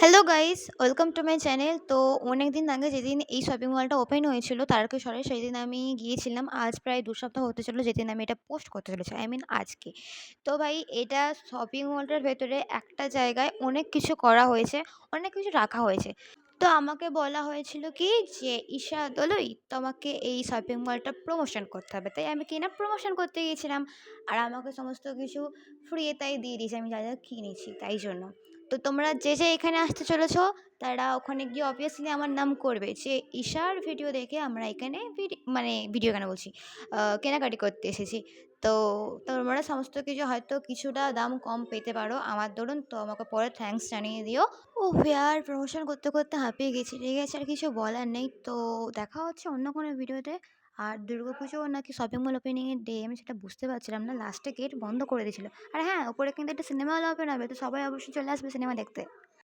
Hello guys, welcome to my channel. তো অনেকদিন আগে যেদিন এই শপিং মলটা ওপেন হয়েছিল তারকেশ্বরে, সেদিন আমি গিয়েছিলাম। আজ প্রায় ২ সপ্তাহ হতে চললো যেদিন আমি এটা পোস্ট করতে চলেছি। আই মিন আজকে। তো ভাই, এটা শপিং মলটার ভেতরে একটা জায়গায় অনেক কিছু করা হয়েছে, অনেক কিছু রাখা হয়েছে। তো আমাকে বলা হয়েছিল কি যে, "ঈশা দলুই তোমাকে এই শপিং মলটা প্রমোশন করতে হবে।" তাই আমি কিনা প্রমোশন করতে গিয়েছিলাম। আর আমাকে সমস্ত কিছু ফ্রি তাই দিয়ে দিয়েছে আমি যা কিনেছি তাই জন্য। তো তোমরা যে এখানে আসতে চলেছো তারা ওখানে গিয়ে অবভিয়াসলি আমার নাম করবে যে ঈশার ভিডিও দেখে আমরা এখানে মানে ভিডিও কেন বলছি, কেনাকাটি করতে এসেছি। তো তোমরা সমস্ত কিছু হয়তো কিছুটা দাম কম পেতে পারো আমার দরুন, তো আমাকে পরে থ্যাঙ্কস জানিয়ে দিও। ও ইয়ার, প্রমোশন করতে করতে হাঁপিয়ে গেছি, ঠিক আছে, আর কিছু বলার নেই। তো দেখা হচ্ছে অন্য কোনো ভিডিওতে। আর দুর্গাপুজো নাকি শপিং মল ওপেনিংয়ের ডে আমি সেটা বুঝতে পারছিলাম না, লাস্টে গেট বন্ধ করে দিয়েছিল। আর হ্যাঁ, ওপরে কিন্তু একটা সিনেমা হল ওপেন হবে, তো সবাই অবশ্যই চলে আসবে সিনেমা দেখতে।